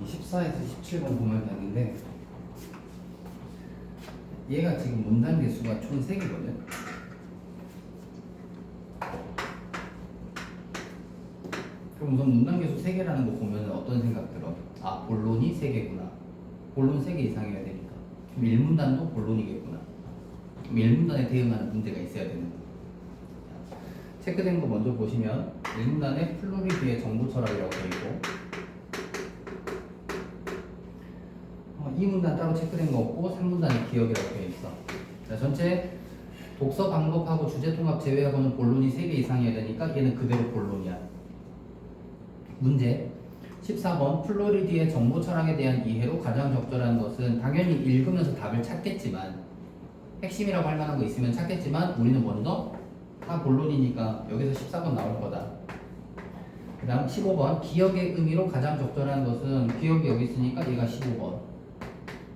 14에서 17번 보면 되는데 얘가 지금 문단 개수가 총 3개거든. 그럼 우선 문단 개수 3개라는 거 보면 어떤 생각 들어? 아, 본론이 3개구나. 본론 3개 이상이어야 되니까. 그럼 1문단도 본론이겠구나. 그럼 1문단에 대응하는 문제가 있어야 되는 거야. 체크된 거 먼저 보시면 1문단에 플로리드의 정보 철학이라고 되어 있고 2문단 따로 체크된 거 없고 3문단에 기억이라고 되어 있어. 자, 전체 독서 방법하고 주제 통합 제외하고는 본론이 3개 이상이어야 되니까 얘는 그대로 본론이야. 문제 14번 플로리드의 정보 철학에 대한 이해로 가장 적절한 것은 당연히 읽으면서 답을 찾겠지만 핵심이라고 할 만한 거 있으면 찾겠지만 우리는 먼저 다 본론이니까 여기서 14번 나올 거다. 그 다음 15번 기억의 의미로 가장 적절한 것은 기억이 여기 있으니까 얘가 15번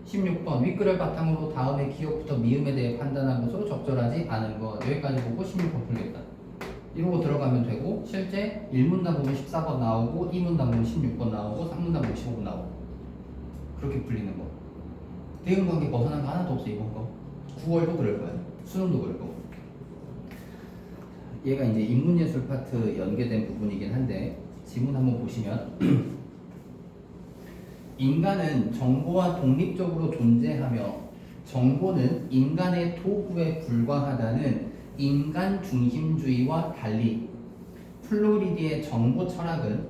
16번 윗글을 바탕으로 다음에 기억부터 미음에 대해 판단한 것으로 적절하지 않은 것 여기까지 보고 16번 풀겠다. 이러고 들어가면 되고 실제 1문단 보면 14번 나오고 2문단 보면 16번 나오고 3문단 보면 15번 나오고 그렇게 풀리는 거. 대응관계 벗어난 거 하나도 없어 이번 거. 9월도 그럴 거야. 수능도 그럴 거고. 얘가 이제 인문예술 파트 연계된 부분이긴 한데 지문 한번 보시면 인간은 정보와 독립적으로 존재하며 정보는 인간의 도구에 불과하다는 인간 중심주의와 달리 플로리디의 정보 철학은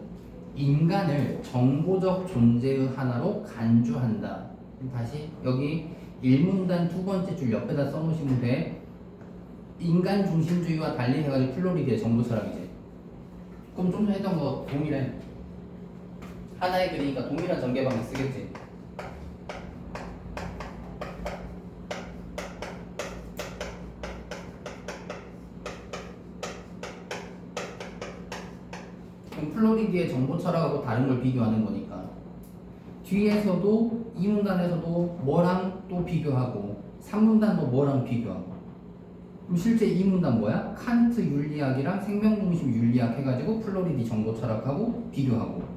인간을 정보적 존재의 하나로 간주한다. 다시 여기 1문단 두 번째 줄 옆에다 써놓으시면 돼. 인간 중심주의와 달리 해가지고 플로리디의 정보 철학이지. 그럼 좀 전에 했던 거 동일해. 하나의 글이니까 동일한 전개 방식 쓰겠지. 그럼 플로리디의 정보 철학하고 다른 걸 비교하는 거니까 뒤에서도 2문단에서도 뭐랑 또 비교하고 3문단도 뭐랑 비교하고 그럼 실제 2문단 뭐야? 칸트 윤리학이랑 생명중심 윤리학 해가지고 플로리디 정보 철학하고 비교하고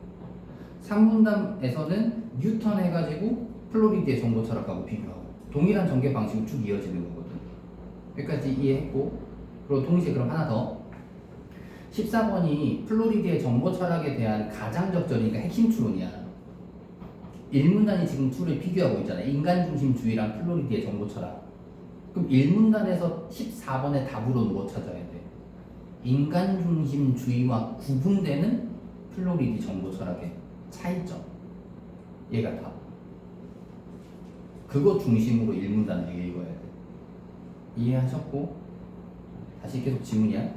3문단에서는 뉴턴 해가지고 플로리디의 정보 철학하고 비교하고 동일한 전개 방식으로 쭉 이어지는 거거든. 여기까지 이해했고 그리고 동시에 그럼 하나 더 14번이 플로리디의 정보 철학에 대한 가장 적절이니까 핵심 추론이야. 1문단이 지금 둘을 비교하고 있잖아. 인간중심주의랑 플로리디의 정보 철학. 그럼 1문단에서 14번의 답으로는 뭐 찾아야 돼? 인간중심주의와 구분되는 플로리디 정보 철학의 차이점. 얘가 답. 그거 중심으로 1문단을 읽어야 돼. 이해하셨고? 다시 계속 지문이야.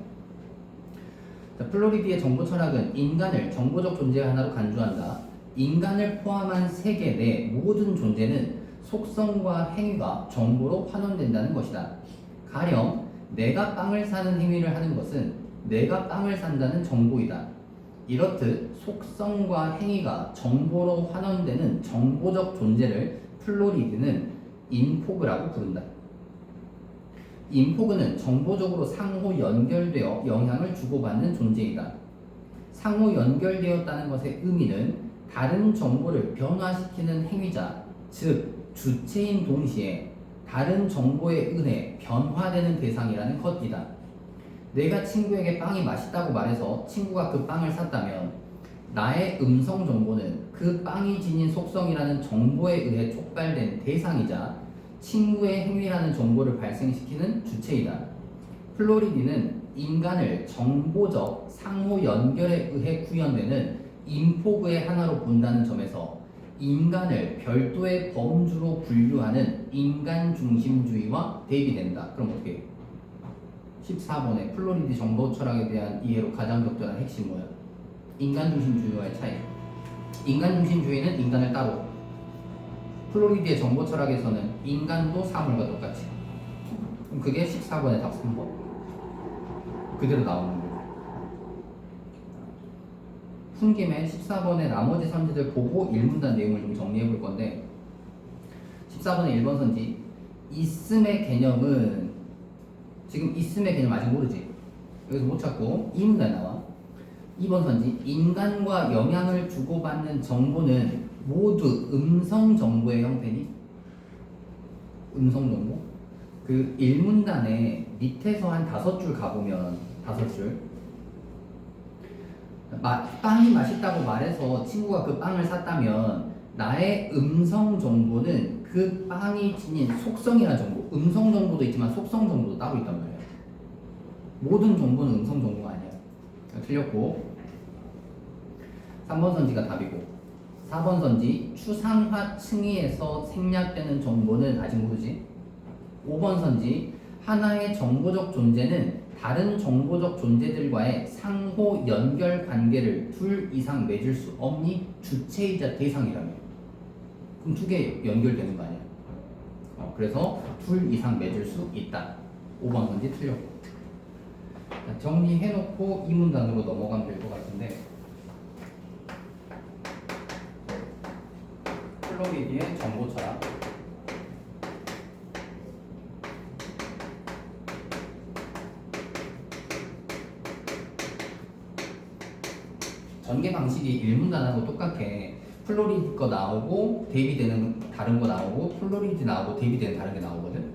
자, 플로리디의 정보 철학은 인간을 정보적 존재 하나로 간주한다. 인간을 포함한 세계 내 모든 존재는 속성과 행위가 정보로 환원된다는 것이다. 가령 내가 빵을 사는 행위를 하는 것은 내가 빵을 산다는 정보이다. 이렇듯 속성과 행위가 정보로 환원되는 정보적 존재를 플로리드는 인포그라고 부른다. 인포그는 정보적으로 상호 연결되어 영향을 주고받는 존재이다. 상호 연결되었다는 것의 의미는 다른 정보를 변화시키는 행위자, 즉 주체인 동시에 다른 정보에 의해 변화되는 대상이라는 것이다. 내가 친구에게 빵이 맛있다고 말해서 친구가 그 빵을 샀다면 나의 음성 정보는 그 빵이 지닌 속성이라는 정보에 의해 촉발된 대상이자 친구의 행위라는 정보를 발생시키는 주체이다. 플로리디는 인간을 정보적 상호 연결에 의해 구현되는 인포그의 하나로 본다는 점에서 인간을 별도의 범주로 분류하는 인간 중심주의와 대비된다. 그럼 어떻게 해요? 14번에 플로리디 정보 철학에 대한 이해로 가장 적절한 핵심 뭐야? 인간 중심주의와의 차이. 인간 중심주의는 인간을 따로, 플로리디의 정보 철학에서는 인간도 사물과 똑같이. 그럼 그게 14번의 답 3번. 그대로 나오는 거예요. 푼 김에 14번의 나머지 선지들 보고 1문단 내용을 좀 정리해 볼 건데 14번의 1번 선지 있음의 개념은 지금 있음의 개념 아직 모르지. 여기서 못 찾고 2문단에 나와. 2번 선지 인간과 영향을 주고받는 정보는 모두 음성 정보의 형태니? 음성 정보? 그 1문단에 밑에서 한 5줄 가보면 5줄 빵이 맛있다고 말해서 친구가 그 빵을 샀다면 나의 음성 정보는 그 빵이 지닌 속성이라는 정보, 음성 정보도 있지만 속성 정보도 따로 있단 말이에요. 모든 정보는 음성 정보가 아니야. 틀렸고 3번 선지가 답이고 4번 선지 추상화 층위에서 생략되는 정보는 아직 모르지. 5번 선지 하나의 정보적 존재는 다른 정보적 존재들과의 상호 연결 관계를 둘 이상 맺을 수 없니? 주체이자 대상이라며. 그럼 두 개 연결되는 거 아니야? 그래서 둘 이상 맺을 수 있다. 5번 선지 틀렸고. 자, 정리해놓고 이 문단으로 넘어가면 될 것 같은데 플로리디의 정보 철학. 전개 방식이 1문단하고 똑같게 플로리디 거 나오고 대비되는 다른 거 나오고 플로리디 나오고 대비되는 다른 게 나오거든.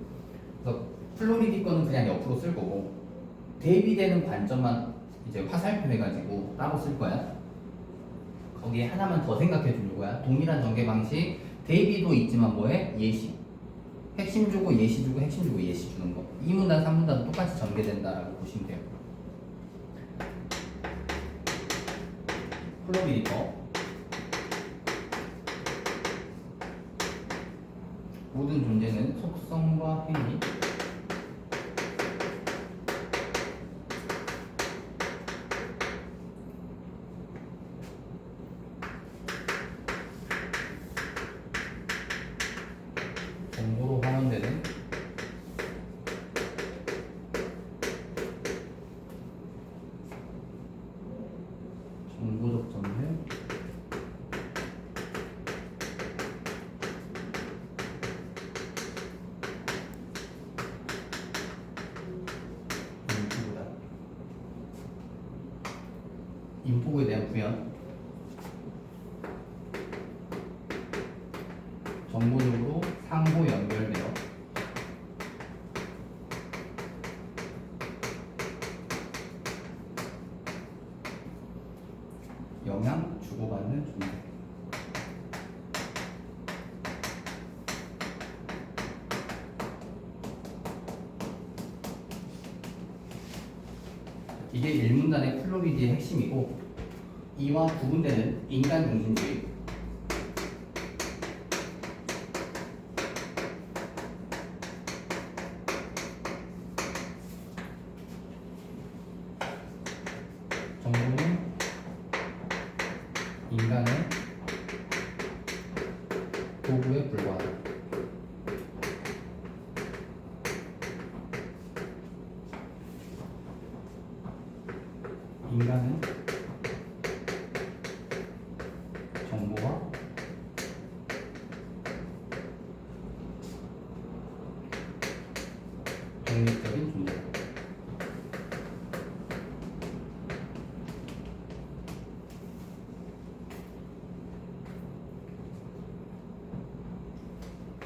그래서 플로리디 거는 그냥 옆으로 쓸 거고 대비되는 관점만 이제 화살표 해가지고 따로 쓸 거야. 거기에 하나만 더 생각해 주는 거야. 동일한 전개 방식 대비도 있지만 뭐해? 예시. 핵심 주고 예시 주고 핵심 주고 예시 주는 거. 2문단 3문단도 똑같이 전개된다라고 보시면 돼요. 플로리디거 모든 존재는 속성과 행위 정보로 환원되는 정보적 존재 인포구에 대한 구현 정보적으로 상호 연결되어 영향 주고받는 존재. 이게 1문단의 플로리디의 핵심이고 2와 9문제는 인간 중심주의 정보는 인간의 도구에 불과하다. 인간은 정보와 독립적인 존재다.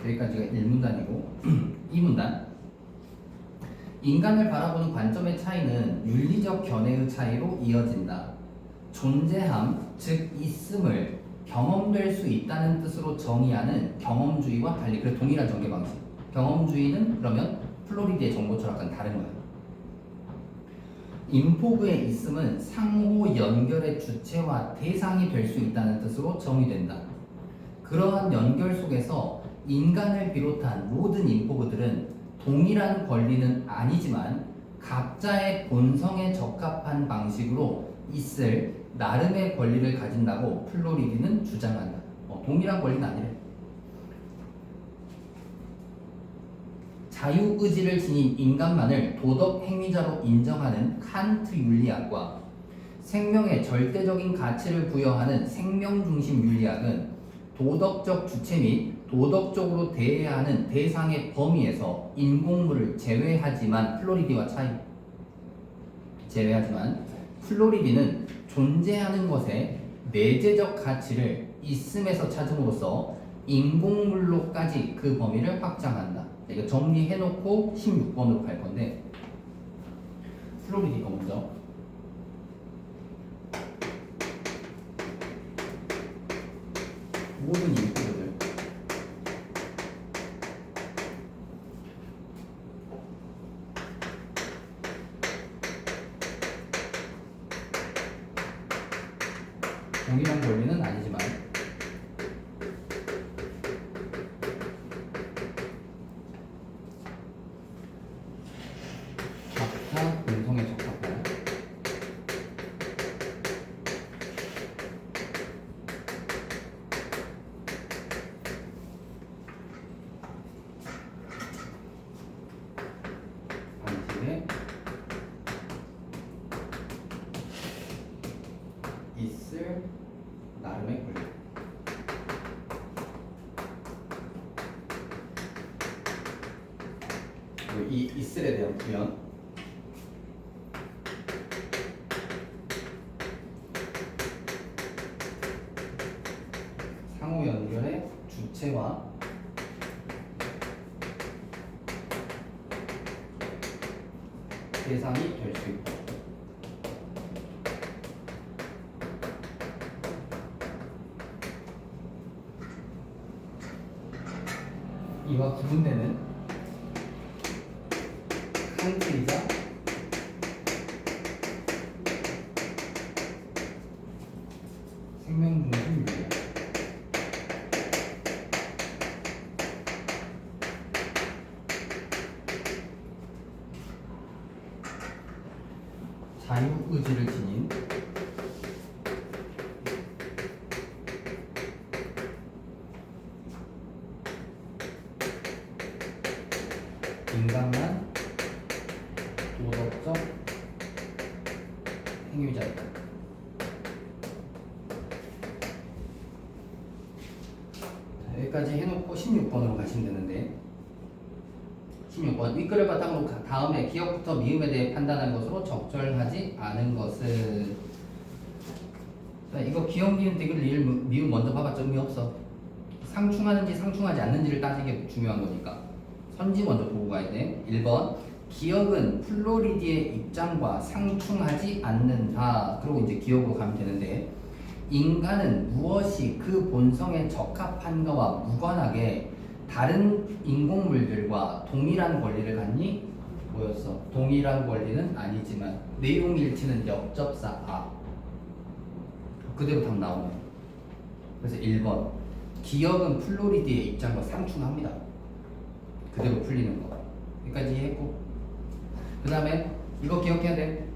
여기까지가 1문단이고 2문단 인간을 바라보는 관점의 차이는 윤리적 견해의 차이로 이어진다. 존재함, 즉 있음을 경험될 수 있다는 뜻으로 정의하는 경험주의와 달리 그래 동일한 전개 방식. 경험주의는 그러면 플로리디의 정보 철학과는 다른 거야. 인포그의 있음은 상호 연결의 주체와 대상이 될 수 있다는 뜻으로 정의된다. 그러한 연결 속에서 인간을 비롯한 모든 인포그들은 동일한 권리는 아니지만 각자의 본성에 적합한 방식으로 있을 나름의 권리를 가진다고 플로리디는 주장한다. 동일한 권리는 아니래. 자유의지를 지닌 인간만을 도덕 행위자로 인정하는 칸트 윤리학과 생명의 절대적인 가치를 부여하는 생명중심 윤리학은 도덕적 주체 및 도덕적으로 대해야 하는 대상의 범위에서 인공물을 제외하지만 플로리디는 존재하는 것의 내재적 가치를 있음에서 찾음으로써 인공물로까지 그 범위를 확장한다. 이거 정리해놓고 16번으로 갈 건데 플로리디 거 먼저. 모든 인구들 동일한 권리는 아니지만 각각 공통에 적합한 방식에 있을 나름의 권리. 그리고 이 있을에 대한 구현. 상호 연결의 주체와 대상이 될 수 있고. 이와 구분되는 칸트이자 생명중심 유리야. 자유의지를 지닌 인간만 도덕적 행위자이다. 여기까지 해놓고 16번으로 가시면 되는데 16번 윗글을 바탕으로 다음에 기억부터 미음에 대해 판단한 것으로 적절하지 않은 것은. 자, 이거 기억, 미음, 디귿, 리을, 미음 먼저 봐봤자 의미 없어. 상충하는지 상충하지 않는지를 따지는 게 중요한 거니까 선지 먼저 보고 가야 돼. 1번 기억은 플로리디의 입장과 상충하지 않는다. 그리고 이제 기억으로 가면 되는데 인간은 무엇이 그 본성에 적합한가와 무관하게 다른 인공물들과 동일한 권리를 갖니? 뭐였어? 동일한 권리는 아니지만 내용 일치는 역접사 아. 그대로 답 나오네. 그래서 1번 기억은 플로리디의 입장과 상충합니다. 그대로 풀리는 거. 여기까지 이해했고 그 다음에 이거 기억해야 돼.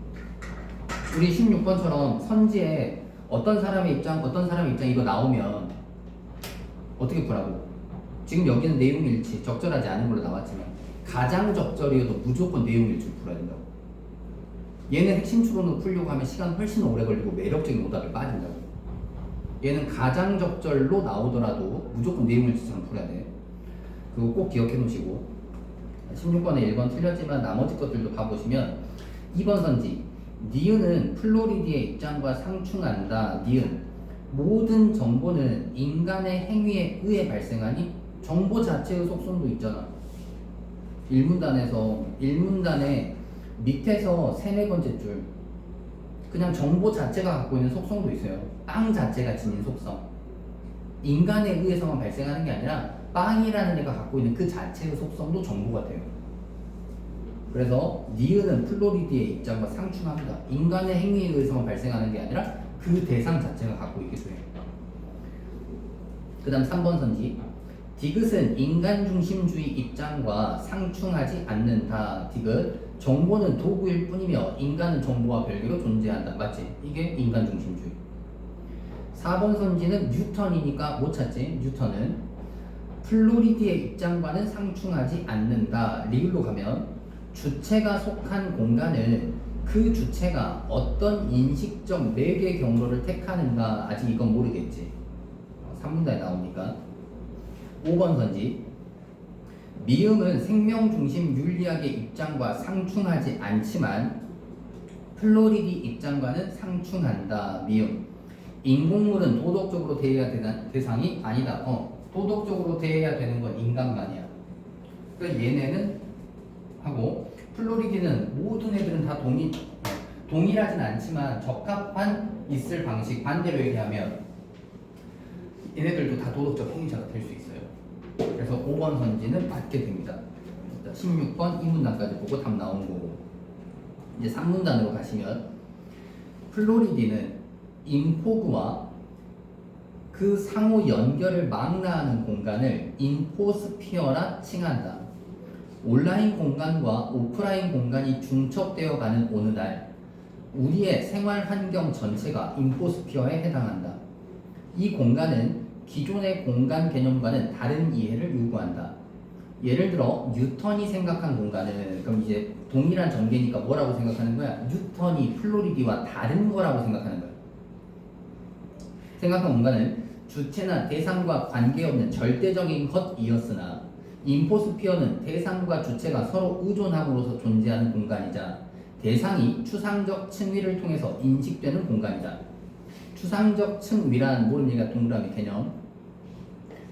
우리 16번처럼 선지에 어떤 사람의 입장 이거 나오면 어떻게 풀라고? 지금 여기는 내용 일치 적절하지 않은 걸로 나왔지만 가장 적절이어도 무조건 내용 일치로 풀어야 된다고. 얘는 핵심 추론으로 풀려고 하면 시간 훨씬 오래 걸리고 매력적인 오답이 빠진다고. 얘는 가장 적절로 나오더라도 무조건 내용 일치처럼 풀어야 돼. 그거 꼭 기억해 놓으시고 16번에 1번 틀렸지만 나머지 것들도 봐보시면 2번 선지 니은은 플로리디의 입장과 상충한다. 니은 모든 정보는 인간의 행위에 의해 발생하니 정보 자체의 속성도 있잖아. 1문단에 밑에서 3, 4번째 줄 그냥 정보 자체가 갖고 있는 속성도 있어요. 빵 자체가 지닌 속성. 인간에 의해서만 발생하는 게 아니라 빵이라는 애가 갖고 있는 그 자체의 속성도 정보가 돼요. 그래서 니은은 플로리디의 입장과 상충합니다. 인간의 행위에 의해서만 발생하는 게 아니라 그 대상 자체가 갖고 있기도 해요. 그 다음 3번 선지 디귿은 인간 중심주의 입장과 상충하지 않는다. 디귿 정보는 도구일 뿐이며 인간은 정보와 별개로 존재한다. 맞지? 이게 인간 중심주의. 4번 선지는 뉴턴이니까 못 찾지. 뉴턴은 플로리디의 입장과는 상충하지 않는다. 리을로 가면 주체가 속한 공간은 그 주체가 어떤 인식적 매개 경로를 택하는가 아직 이건 모르겠지. 3문단에 나오니까. 5번 선지 미음은 생명 중심 윤리학의 입장과 상충하지 않지만 플로리디 입장과는 상충한다. 미음. 인공물은 도덕적으로 대해야 되는 대상이 아니다. 도덕적으로 대해야 되는 건 인간만이야. 그러니까 얘네는 하고 플로리디는 모든 애들은 다 동일하진 않지만 적합한 있을 방식 반대로 얘기하면 얘네들도 다 도덕적 행위자가 될 수 있어요. 그래서 5번 선지는 맞게 됩니다. 16번 이 문단까지 보고 답 나오는 거고 이제 3문단으로 가시면 플로리디는 인포그와 그 상호 연결을 망라하는 공간을 인포스피어라 칭한다. 온라인 공간과 오프라인 공간이 중첩되어 가는 어느 날 우리의 생활 환경 전체가 인포스피어에 해당한다. 이 공간은 기존의 공간 개념과는 다른 이해를 요구한다. 예를 들어 뉴턴이 생각한 공간은 그럼 이제 동일한 전개니까 뭐라고 생각하는 거야? 뉴턴이 플로리디와 다른 거라고 생각하는 거야. 생각한 공간은 주체나 대상과 관계없는 절대적인 것이었으나 인포스피어는 대상과 주체가 서로 의존함으로써 존재하는 공간이자 대상이 추상적 층위를 통해서 인식되는 공간이다. 추상적 층위란 모르는 얘기가 동그라미 개념.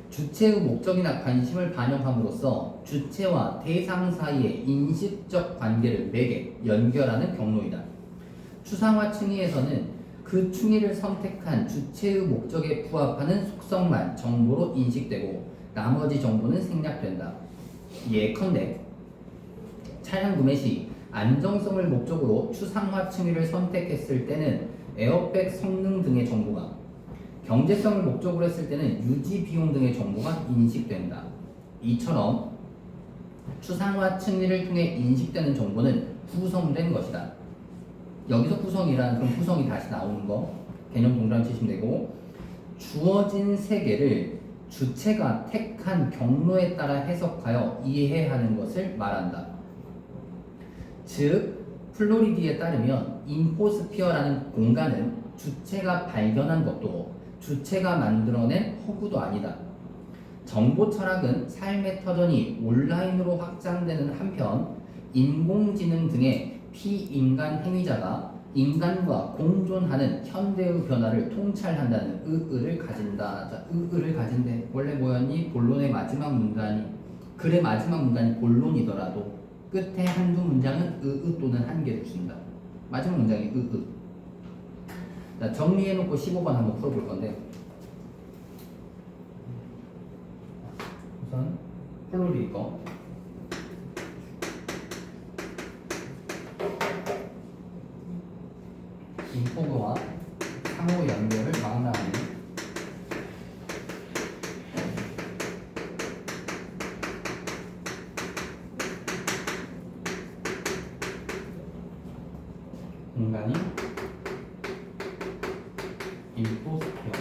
주체의 목적이나 관심을 반영함으로써 주체와 대상 사이의 인식적 관계를 매개, 연결하는 경로이다. 추상화 층위에서는 그 층위를 선택한 주체의 목적에 부합하는 속성만 정보로 인식되고 나머지 정보는 생략된다. 예컨대 차량 구매 시 안정성을 목적으로 추상화 층위를 선택했을 때는 에어백 성능 등의 정보가, 경제성을 목적으로 했을 때는 유지 비용 등의 정보가 인식된다. 이처럼 추상화 층위를 통해 인식되는 정보는 구성된 것이다. 여기서 구성이란 그럼 구성이 다시 나오는 거 개념 동그라미 치시면 되고, 주어진 세계를 주체가 택한 경로에 따라 해석하여 이해하는 것을 말한다. 즉 플로리디에 따르면 인포스피어라는 공간은 주체가 발견한 것도 주체가 만들어낸 허구도 아니다. 정보 철학은 삶의 터전이 온라인으로 확장되는 한편 인공지능 등의 피인간 행위자가 인간과 공존하는 현대의 변화를 통찰한다는 의의를 가진다. 자, 의의를 가진대. 원래 뭐였니? 본론의 마지막 문단이, 글의 마지막 문단이 본론이더라도 끝에 한두 문장은 의의 또는 한계를 준다. 마지막 문장이 의의. 자, 정리해놓고 15번 한번 풀어볼 건데, 우선 플로리디 거 인포그와 상호 연결을 망라하는 공간이 인포스피어.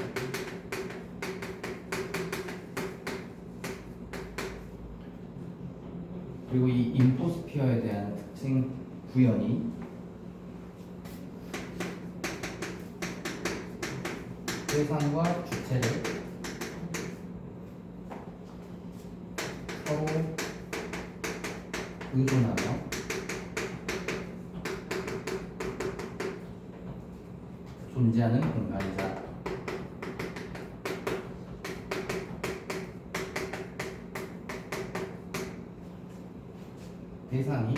그리고 이 인포스피어에 대한 특징 구현이 대상과 주체를 서로 의존하며 존재하는 공간이다. 대상이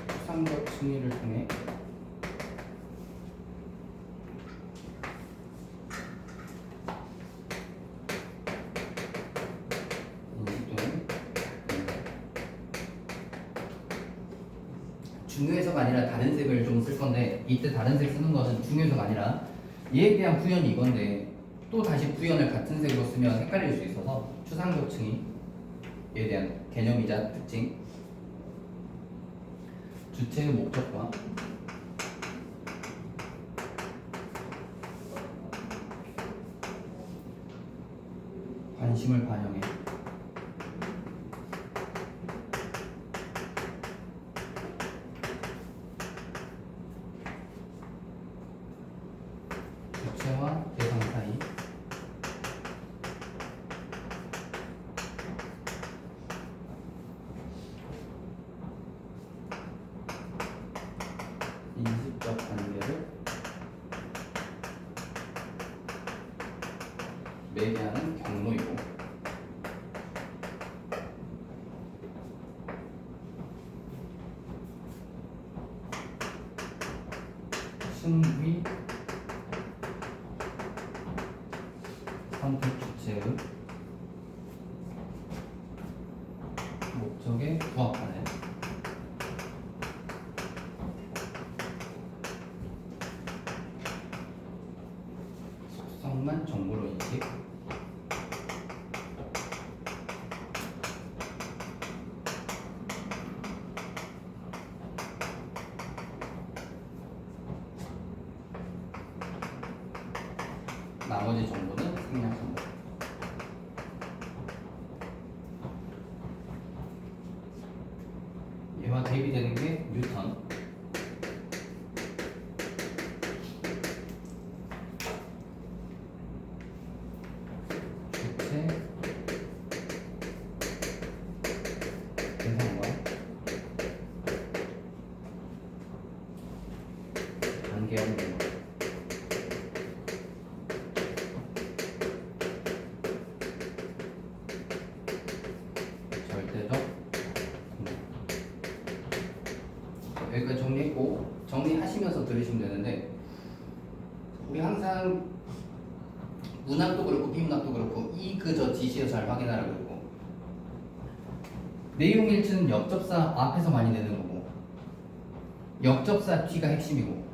추상적 층위를 통해 인식되는, 중요해서가 아니라 다른 색을 좀 쓸 건데, 이때 다른 색 쓰는 것은 중요해서가 아니라 얘에 대한 구현이 이건데 또 다시 구현을 같은 색으로 쓰면 헷갈릴 수 있어서 추상적 층위에 대한 개념이자 특징, 주체의 목적과 관심을 반영해 주체와 대상 사이 매개하는 경로이고 승위 선택 주체의 목적에 부합하는 속성만 정보로 인식 나머지 정보는 생략 정보. 얘와 대비되는 게 뉴턴. 주체 대상과 관계없는 것. 여기까지 정리했고 정리하시면서 들으시면 되는데 우리 항상 문학도 그렇고 비문학도 그렇고 이 그저 지시어 잘 확인하라 그러고 내용 일치는 역접사 앞에서 많이 되는 거고 역접사 뒤가 핵심이고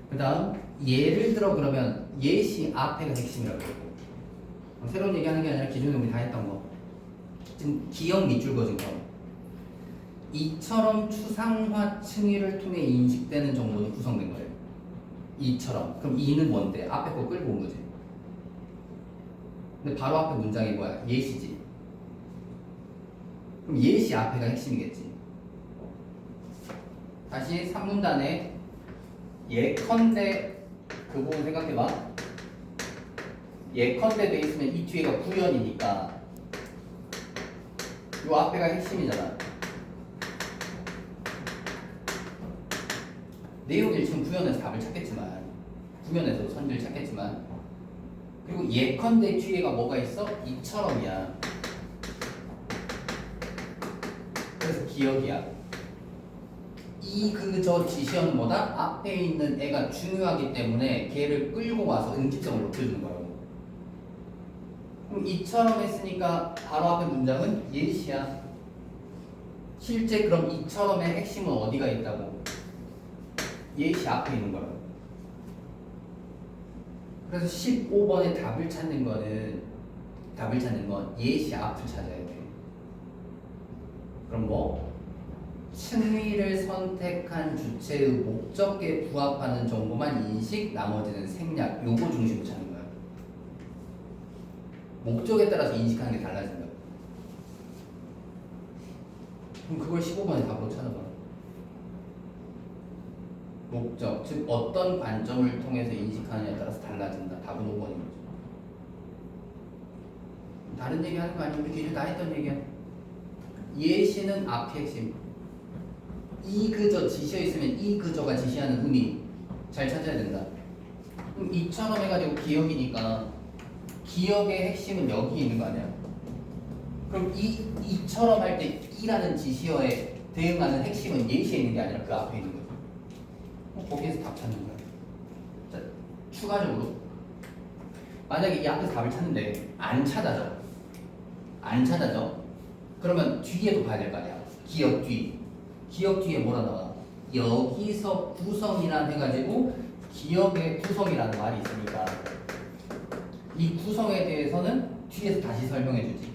그 다음 예를 들어 그러면 예시 앞에가 핵심이라고 그러고 새로운 얘기하는 게 아니라 기존에 우리 다 했던 거 지금 기억 밑줄 그어진 거 이처럼 추상화 층위를 통해 인식되는 정보는 구성된 거예요. 이처럼. 그럼 이는 뭔데? 앞에 거 끌고 온 거지. 근데 바로 앞에 문장이 뭐야? 예시지. 그럼 예시 앞에가 핵심이겠지. 다시 3문단에 예컨대 그 부분 생각해봐. 예컨대 돼 있으면 이 뒤에가 구현이니까 요 앞에가 핵심이잖아. 내용 일치는 구현에서 답을 찾겠지만 구현에서 선지를 찾겠지만 그리고 예컨대 뒤에가 뭐가 있어? 이처럼이야. 그래서 기억이야. 이 그저 지시어는 뭐다? 앞에 있는 애가 중요하기 때문에 걔를 끌고 와서 응집성을 높여주는 거라고. 그럼 이처럼 했으니까 바로 앞에 문장은 예시야. 실제 그럼 이처럼의 핵심은 어디가 있다고? 예시 앞에 있는 거라고. 그래서 15번의 답을 찾는 건 예시 앞을 찾아야 돼. 그럼 뭐? 층위를 선택한 주체의 목적에 부합하는 정보만 인식, 나머지는 생략. 요거 중심으로 찾는 거야. 목적에 따라서 인식하는 게 달라진다. 그럼 그걸 15번의 답으로 찾아봐. 목적, 즉 어떤 관점을 통해서 인식하느냐에 따라서 달라진다. 답은 5번인 거죠. 다른 얘기 하는 거 아니면 우리 기존에 다 했던 얘기야. 예시는 앞이 핵심. 이 그저 지시어 있으면 이 그저가 지시하는 의미 잘 찾아야 된다. 그럼 이처럼 해가지고 기억이니까 기억의 핵심은 여기 있는 거 아니야? 그럼 이처럼 할 때 이라는 지시어에 대응하는 핵심은 예시에 있는 게 아니라 그 앞에 있는 거야. 거기에서 답 찾는 거야. 자, 추가적으로 만약에 이 앞에서 답을 찾는데 안 찾아져. 그러면 뒤에도 봐야 될 거 아니야. 기억 뒤에 뭐라 나와? 여기서 구성이란 해가지고 기억의 구성이라는 말이 있으니까 이 구성에 대해서는 뒤에서 다시 설명해 주지.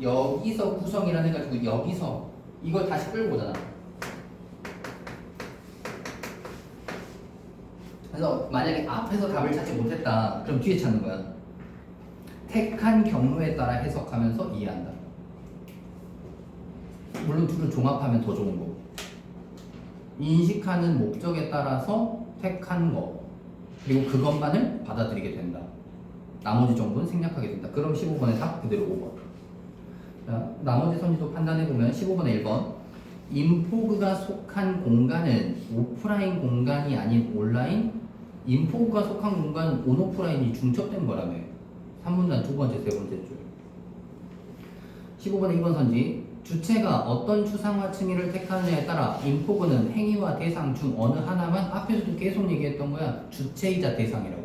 여기서 구성이란 해가지고 여기서 이걸 다시 끌고 오잖아. 그래서 만약에 앞에서 답을 찾지 못했다. 그럼 뒤에 찾는 거야. 택한 경로에 따라 해석하면서 이해한다. 물론 둘을 종합하면 더 좋은 거고. 인식하는 목적에 따라서 택한 거 그리고 그것만을 받아들이게 된다. 나머지 정보는 생략하게 된다. 그럼 15번의 답 그대로 5번. 자, 나머지 선지도 판단해보면 15번의 1번 인포그가 속한 공간은 오프라인 공간이 아닌 온라인 인포가 속한 공간은 온오프라인이 중첩된 거라며. 3문단 두 번째, 세 번째 줄. 15번에 2번 선지. 주체가 어떤 추상화 층위를 택하느냐에 따라 인포그는 행위와 대상 중 어느 하나만, 앞에서도 계속 얘기했던 거야. 주체이자 대상이라고.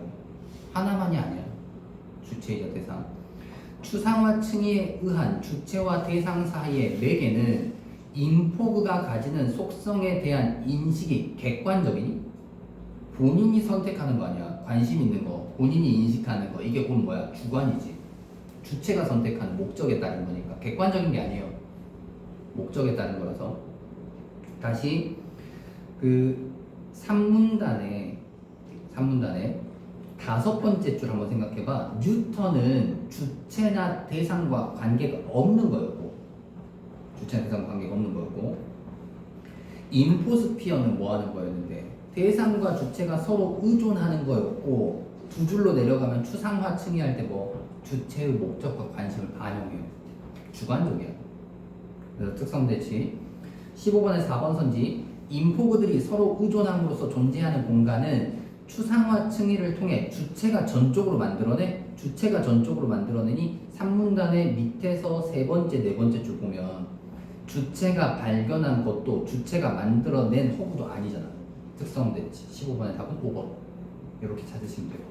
하나만이 아니야. 주체이자 대상. 추상화 층위에 의한 주체와 대상 사이의 매개는 인포그가 가지는 속성에 대한 인식이 객관적이니? 본인이 선택하는 거 아니야. 관심 있는 거, 본인이 인식하는 거. 이게 곧 뭐야? 주관이지. 주체가 선택하는 목적에 따른 거니까. 객관적인 게 아니에요. 목적에 따른 거라서. 다시 그 3문단에 다섯 번째 줄 한번 생각해봐. 뉴턴은 주체나 대상과 관계가 없는 거였고, 주체나 대상과 관계가 없는 거였고, 인포스피어는 뭐 하는 거였는데, 대상과 주체가 서로 의존하는 거였고, 두 줄로 내려가면 추상화 층위할 때 뭐 주체의 목적과 관심을 반영해요. 주관적이야. 그래서 특성 대치. 15번에 4번 선지. 인포그들이 서로 의존함으로써 존재하는 공간은 추상화 층위를 통해 주체가 전적으로 만들어내. 주체가 전적으로 만들어내니 3문단의 밑에서 세 번째, 네 번째 줄 보면 주체가 발견한 것도 주체가 만들어낸 허구도 아니잖아. 특성 대치. 15번의 답은 5번. 이렇게 찾으시면 되고.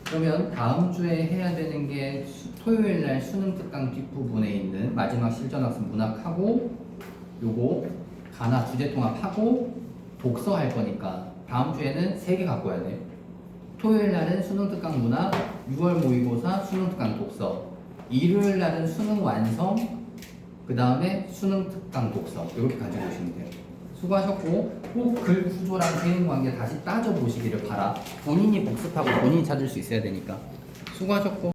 그러면 다음 주에 해야 되는 게 토요일 날 수능 특강 뒷부분에 있는 마지막 실전학습 문학하고, 요거 가나 주제 통합하고 독서 할 거니까 다음 주에는 3개 갖고 와야 돼. 토요일 날은 수능 특강 문학, 6월 모의고사 수능 특강 독서, 일요일 날은 수능 완성, 그 다음에 수능 특강 독서. 이렇게 가지고 오시면 돼요. 수고하셨고, 꼭 글 구조랑 대응 관계 다시 따져보시기를 바라. 본인이 복습하고 본인이 찾을 수 있어야 되니까. 수고하셨고.